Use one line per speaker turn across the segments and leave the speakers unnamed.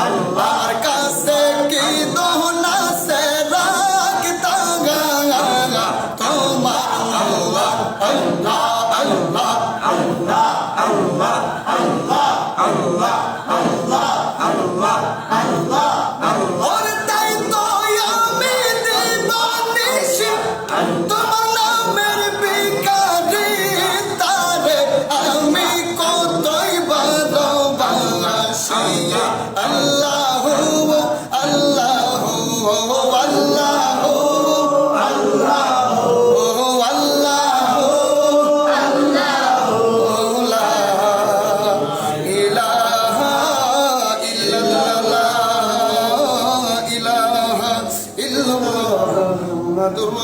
আল্লাহর কাছে কি দোনা সে রাখতা তোমার আল্লাহ আল্লাহ আল্লাহ আল্লাহ আল্লাহ আল্লাহ আল্লাহ আল্লাহ আল্লাহ আল্লাহ আল্লাহ তাই তো আমি দিবানিশি তোমার নামের ভিখারি তারে আমি কতই ভালোবাসি আল্লাহ আল্লাহ আল্লাহ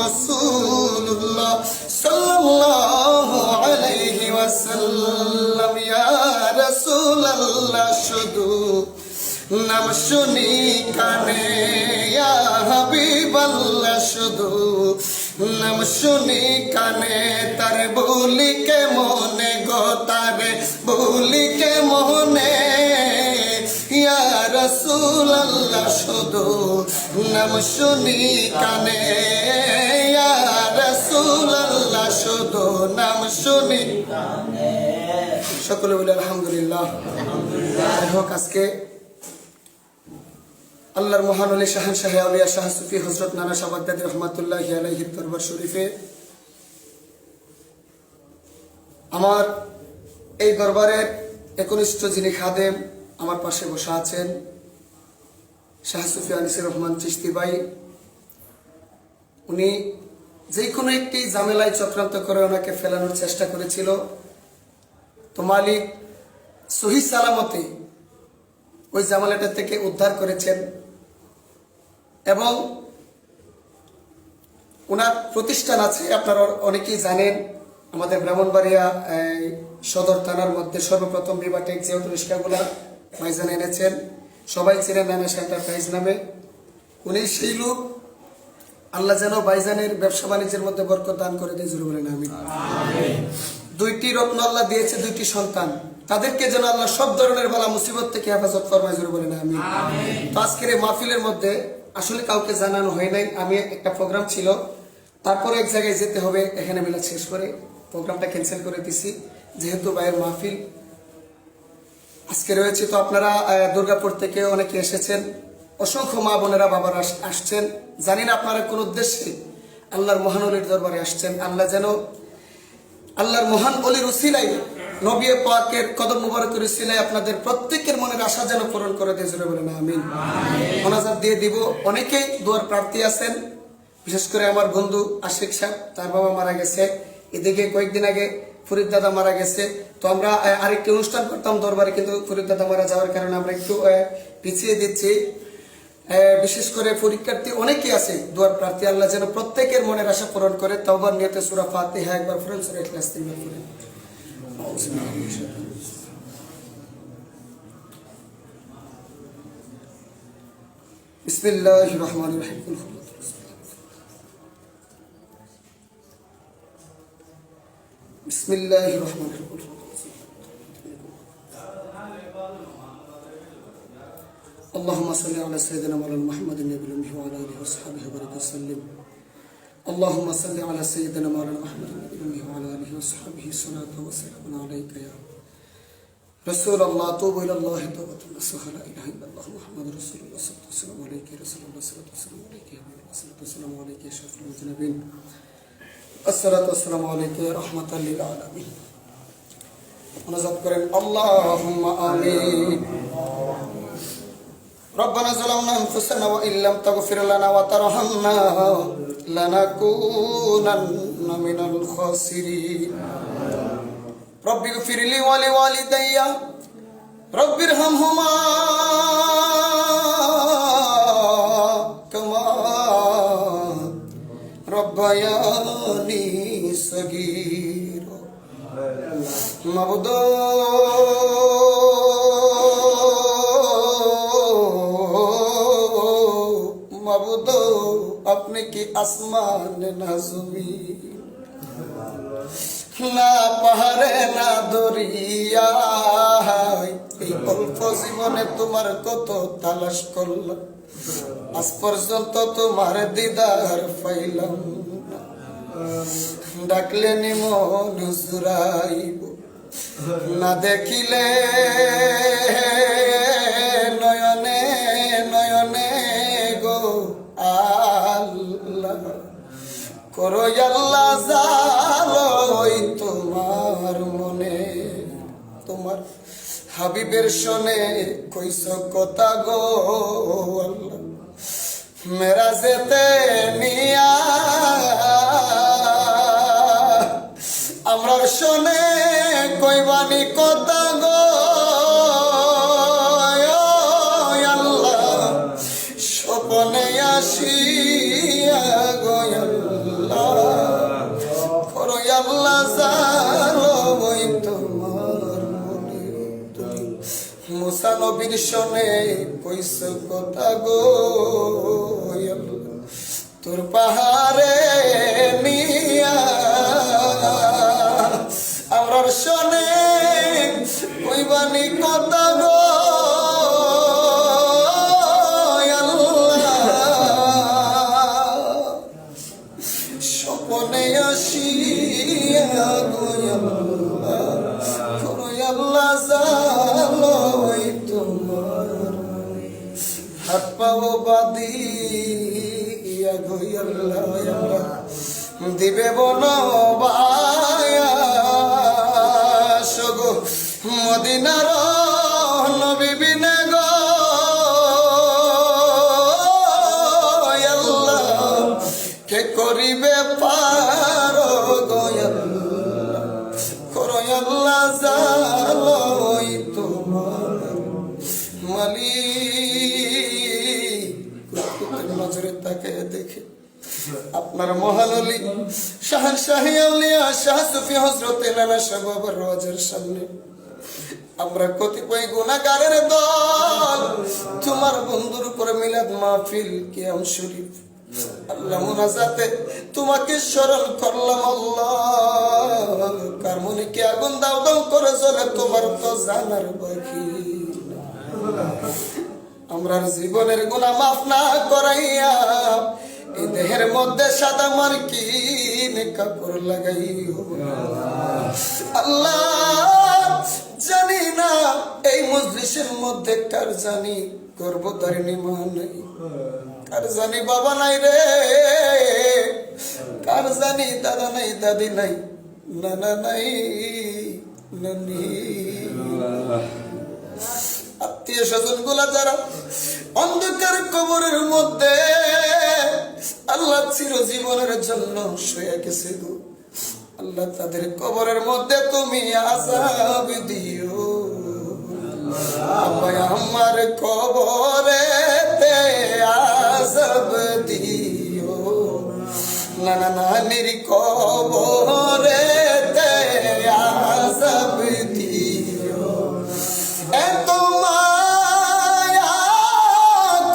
রাসূলুল্লাহ সাল্লাল্লাহু আলাইহি ওয়াসাল্লাম ইয়া রাসূলুল্লাহ শুধু নাম শুনি কানে ইয়া হাবিবাল্লাহ শুধু নাম শুনি কানে তার বলি কে মনে গো তারে বলি কে মনে ইয়া রাসূলুল্লাহ শুধু নাম শুনি কানে ইয়া রাসূলুল্লাহ শুধু নাম শুনি কানে সকলে বলে আলহামদুলিল্লাহ। হোক আজকে আল্লাহর মহান ওলি শাহানশাহ আউলিয়া শাহ সুফি হযরত নানা শাহ বাগদাদী রহমাতুল্লাহি আলাইহির দরবার শরীফে আমার এই দরবারের একনিষ্ঠ যিনি খাদেম আমার পাশে বসা আছেন শাহ সুফি আনিসুর রহমান চিশতি ভাই, উনি যে কোনো একটি ঝামেলায় চক্রান্ত করে ওনাকে ফেলানোর চেষ্টা করেছিল, তো মালিক সহি সালামতে ওই ঝামেলাটা থেকে উদ্ধার করেছেন এবং ওনার প্রতিষ্ঠান আছে আপনারা অনেকেই জানেন। আমাদের ব্রাহ্মণবাড়িয়া সদর থানার মধ্যে সর্বপ্রথম বিবাটেক যে অটো রিক্সাগুলা ভাইজান এনেছেন, সবাই চেনেন নামেশ এন্টারপ্রাইজ নামে। উনি সেই লোক, আল্লাহ যেন ভাইজানের ব্যবসা বাণিজ্যের মধ্যে বরকত দান করে দিয়ে জুড়ে বলেন আমিন। দুইটি রত্ন আল্লাহ দিয়েছে, দুইটি সন্তান, তাদেরকে যেন আল্লাহ সব ধরনের বালা মুসিবত থেকে হেফাজত ফরমায় জুড়ে বলেন আমিন। তো আজকের এই মাহফিলের মধ্যে আসলে কাউকে জানানো হয় নাই, আমি একটা প্রোগ্রাম ছিল, তারপরে এক জায়গায় যেতে হবে, এখানে মিলা শেষ করে প্রোগ্রামটা ক্যান্সেল করে দিছি যেহেতু ভাইয়ের মাহফিল আজকে রয়েছে। তো আপনারা দুর্গাপুর থেকে অনেকে এসেছেন, অসংখ্য মা বোনেরা বাবারা আসছেন, জানি না আপনারা কোন উদ্দেশ্যে আল্লাহর মহান অলির দরবারে আসছেন। আল্লাহ যেন আল্লাহর মহান অলির উসিলায় নবী পাকের কদম মুবারকের উসিলায় আপনাদের প্রত্যেকের মনের আশা যেন পূরণ করে দিয়ে জুড়ে বলেন আমিন। মোনাজাত দিয়ে দিব। অনেকেই দুয়ার প্রার্থী আছেন, বিশেষ করে আমার বন্ধু আশিক সাহেব, তার বাবা মারা গেছে, এদিকে কয়েকদিন আগে ফরিদ দাদা মারা গেছে। তো আমরা আরেকটি অনুষ্ঠান করতাম দরবারে, কিন্তু ফরিদ দাদা মারা যাওয়ার কারণে আমরা একটু পিছিয়ে দিচ্ছি। বিশেষ করে পরীক্ষার্থী অনেকেই আছে দুয়ার প্রার্থী, আল্লাহ যেন প্রত্যেকের মনের আশা পূরণ করে। তওবার নিয়তে সূরা ফাতিহা একবার পড়েন, সূরা ইখলাস তিনবার পড়েন। বিসমিল্লাহির রহমানির রহিম। বিসমিল্লাহির রহমানির রহিম। اللهم صل على سيدنا مولانا محمد النبي الأمي وعلى آله وصحبه وبارك وسلم. اللهم صل على سيدنا مولانا محمد النبي الأمي وعلى آله وصحبه صلاة وسلام عليك يا رسول الله. توب إلى الله توبة نصوح. لا إله إلا الله محمد رسول الله. صلى الله عليه وسلم عليك يا رسول الله. صلى الله عليه وسلم عليك يا حبيب الله. صلى الله عليه وسلم عليك يا شفيع المذنبين. الصلاة والسلام عليك يا رحمة للعالمين. ونزل قرن اللهم آمين. ربنا ظلمنا أنفسنا وإن لم تغفر لنا وترحمنا لنكونن من الخاسرين. رب اغفر لي ولوالدي رب ارحمهما كما ربياني صغيرا. মাবুদ আপনি কি আসমান না জমিন, না পাহাড়ে না দরিয়া, এই অল্প জীবনে তোমার কত তালাশ করলাম, আজ পর্যন্ত তোমার দিদার পাইলাম না। ডাকলে নিমন জুড়াইব, না দেখিলে নয়নে নয়নে গো আল্লাহ, করো আল্লাহ জালোই তোমার মনে। তোমার হাবিবের শোনে কইস কথা গো আল্লাহ, মেরাজেতে নিয়া আমরা শোনে কইবানি কথা গো আল্লাহ, স্বপনে আসিয়া গো আল্লাহ, করো আল্লাহ জালোই তোমার মনে। তুমি মুসা নবীর শোনে কইস কথা গো আল্লাহ, তোর পাহাড়ে নিয়া আমরা শোনে কইবানি কথা গো আল্লাহ, স্বপনে আসিয়া গো আল্লাহ, করো আল্লাহ জালোই তোমার। হাত পাও বাঁধিয়া গো আল্লাহ, দিবে বনবাস গো মদিনার নবী বিনে গো আল্লাহ, কে করিবে পার গো আল্লাহ, করো আল্লাহ জালোই তোমার মালিক। নজরে তাকে দেখে আপনার মহানলি শাহী আউলিয়া শাহ সুফি হযরত নানা শাহ বাবার রওজার সামনে আমরা কতিপয় গুনাহগারের দল তোমার বন্ধুর উপর মিলাদ মাহফিল কিয়াম শরীফ আল্লাহ মুনাজাতে তোমাকে স্মরণ করলাম আল্লাহ, কার মনে কি আগুন দাও দাও করে জ্বলে তোমার তো জানার বাকি। আমরার জীবনের গুনাহ মাফ না করাইয়া এই দেহের মধ্যে সাদা মার্কিন কাপড় লাগাইও আল্লাহ। জানি না এই মজলিসের মধ্যে কার জানি গর্ভধারিণী মা নাই, কার জানি বাবা নাই রে, কার জানি দাদা নাই দাদি নাই নানা নাই নানি। আত্মীয় স্বজন গুলা যারা অন্ধকার কবরের মধ্যে আল্লাহ চিরজীবনের জন্য শুয়ে গেছে গো আল্লাহ, তাদের কবরের মধ্যে তুমি আযাব দিও। আমার কবরেতে আযাব দিও, নানা নানির কবরেতে আযাব দিও। এত মায়া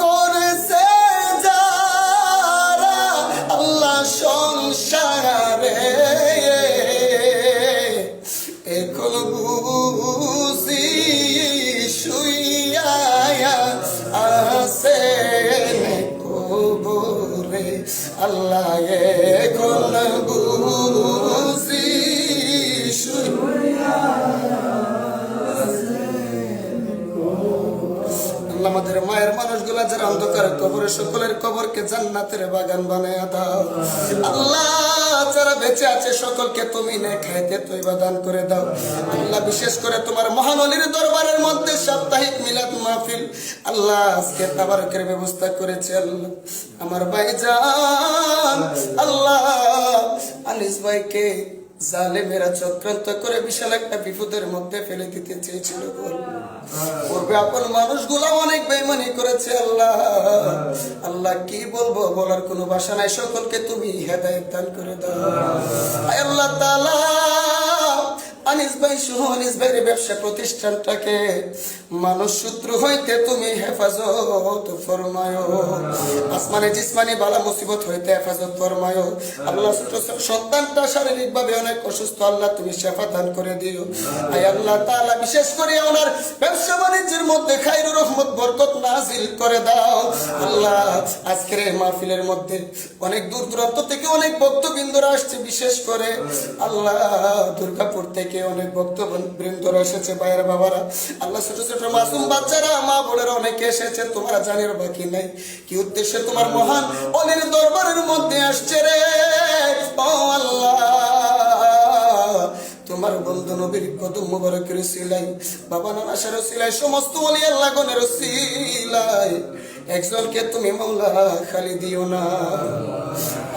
করেছে যারা আল্লাহ সংসারে, এখন বুঝি শুইয়া আছে কবরে আল্লাহ, এখন বুঝি শুইয়া। আমাদের মায়ের মানুষগুলা যারা অন্ধকার কবরে সকলের কবরকে জান্নাতের বাগান বানায়া দাও আল্লাহ। যারা বেঁচে আছে সকলকে তুমি নে খাইতে তৈবা দান করে দাও আল্লাহ। বিশেষ করে তোমার মহানলির দরবারের মধ্যে সাপ্তাহিক মিলাদ মাহফিল আল্লাহ আজকে তাবারকের ব্যবস্থা করেছে আল্লাহ। আমার ভাইজান আল্লাহ আনিস ভাইকে জালেমেরা চক্রান্ত করে বিশাল একটা বিপদের মধ্যে ফেলে দিতে চেয়েছিল। পূর্বে আপন মানুষগুলা অনেক বেঈমানি করেছে আল্লাহ। আল্লাহ কি বলবো, বলার কোনো ভাষা নাই। সকলকে তুমি হেদায়েত দান করে দাও আল্লাহ তাআলা। আনিস ভাই সহ আনিস ভাইয়ের ব্যবসা প্রতিষ্ঠানটাকে মানুষ সূত্র হইতে তুমি হেফাজত ফরমায়ো, আসমানে জিসমানি বালা মুসিবত হইতে হেফাজত ফরমায়ো। আল্লাহ সন্তানটা শারীরিক ভাবে অনেক অসুস্থ, আল্লাহ তুমি শেফা দান করে দিও। আয় আল্লাহ তাআলা বিশেষ করে ওনার ব্যবসা বাণিজ্যের মধ্যে খায়রুর রহমত বরকত নাজিল করে দাও। আল্লাহ আজকের এই মাহফিলের মধ্যে অনেক দূর দূরান্ত থেকে অনেক ভক্তবৃন্দরা আসছে, বিশেষ করে আল্লাহ দুর্গাপুর থেকে অনেক ভক্তবৃন্দরা এসেছে, ভাইয়েরা বাবারা, আল্লাহ ছোট ছোট মাসুম বাচ্চারা মা বোনেরা অনেকে এসেছে, তোমরা জানির বাকি নাই কি উদ্দেশ্যে তোমার মহান অলির দরবারের মধ্যে আসছে রে। ও আল্লাহ, তোমার বন্ধু নবীর কদম মুবারকের উসিলায়, বাবা নানার উসিলায়, সমস্ত ওলি আল্লাহ গণের উসিলায় একজনকে তুমি মাওলা খালি দিও না।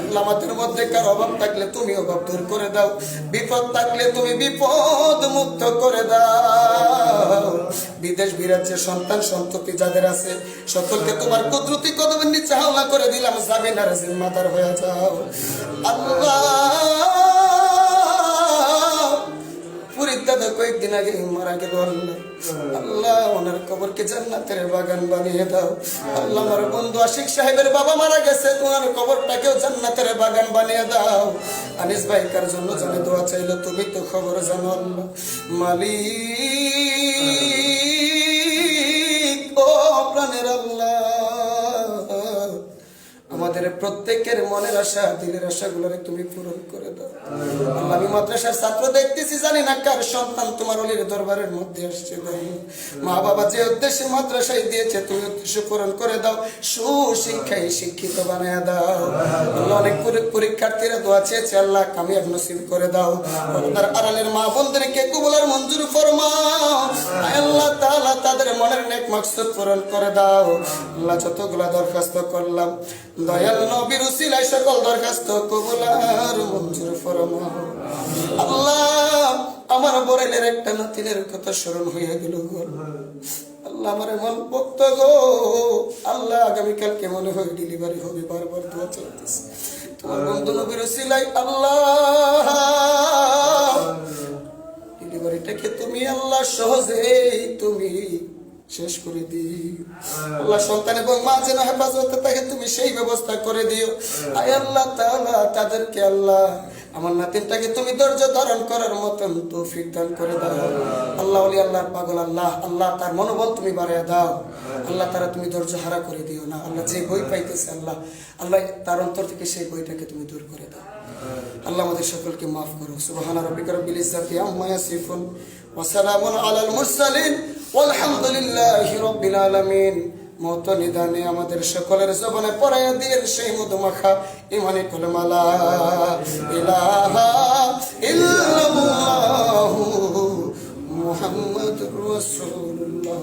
আল্লাহ আমাদের মধ্যে কার অভাব থাকলে তুমি অভাব দূর করে দাও, বিপদ থাকলে তুমি বিপদ মুক্ত করে দাও। বিদেশ বিরাজ্যের সন্তান সন্ততি যাদের আছে সকলকে তোমার কুদরতি কদমের নিচে হাওলা করে দিলাম, জামিনার জিম্মাদার হয়ে যাও। আল্লাহ পুরীর দাদা কয়েকদিন আগে মারা গেল, আল্লাহ ওনার কবরকে জান্নাতের বাগান বানিয়ে দাও। আল্লাহ আমার বন্ধু আশিক সাহেবের বাবা মারা গেছে, তোমার কবরটাকেও জান্নাতের বাগান বানিয়ে দাও। আনিস ভাই কার জন্য জানে দোয়া চাইলো, তুমি তো খবর জানো আল্লাহ মালিক, ও প্রাণের আল্লাহ, আমাদের প্রত্যেকের মনের আশা দিলের আশাগুলোরে তুমি পূরণ করে দাও। আল্লাহ আমি মাদ্রাসার ছাত্র দেখতেছি, জানি না কার সন্তান তোমার অলির দরবারের মধ্যে আসছে, মা বাবা যে উদ্দেশ্যে মাদ্রাসায় দিয়েছে তুমি উদ্দেশ্য পূরণ করে দাও, সুশিক্ষায় শিক্ষিত বানিয়ে দাও। আল্লাহ অনেক পরীক্ষার্থীরা দোয়া চেয়েছে, আল্লাহ কামিয়াব নসিব করে দাও। আপনার আড়ালের মা বোনদেরকে কবুল আর মঞ্জুর ফরমাও। আল্লাহ তাআলা তাদের মনের নেক মাকসুদ পূরণ করে দাও। আল্লাহ যতগুলা দরখাস্ত করলাম দয়াল নবীর উসিলায় সকল দরখাস্ত কবুল আর মঞ্জুর ফরমাও। আল্লাহ আমার বরেলের একটা নাতিনের কথা স্মরণ হয়ে গেল গো আল্লাহ, আমার এমন ভক্ত গো আল্লাহ, আগামীকালকে মনে হয় ডেলিভারি হবে, বারবার দোয়া চলতেছে তোমার বন্ধু নবীর উসিলায় আল্লাহ, ডেলিভারিটাকে তুমি আল্লাহ সহজেই তুমি শেষ করে দিও। আল্লাহ সন্তান এবং মা যেন হেফাজতে থাকে তুমি সেই ব্যবস্থা করে দিও। আয় আল্লাহ তাআলা তাদেরকে আল্লাহ আমার নাতিনটাকে তুমি ধৈর্য ধারণ করার মতন তৌফিক দান করে দাও। আল্লাহ ওলি আল্লাহর পাগল আল্লাহ, আল্লাহ তার মনোবল তুমি বাড়িয়ে দাও। আল্লাহ তারা তুমি ধৈর্য হারা করে দিও না। আল্লাহ যে বই পাইতেছে আল্লাহ, আল্লাহ তার অন্তর থেকে সেই বইটাকে তুমি দূর করে দাও। আল্লাহ আমাদের সকলকে মাফ করো। সুবহানা রাব্বিকা রাব্বিল ইজ্জাতি আম্মা ইয়াসিফুন ওয়া সালামুন আলাল মুরসালিন ওয়ালহামদুলিল্লাহি রাব্বিল আলামিন। মত নিদানে আমাদের সকলের জবানে পড়াইয়া দিয়েন সেই মধুমাখা ইমানি কলমা লা ইলাহা ইল্লাল্লাহু মুহাম্মাদুর রাসূলুল্লাহ।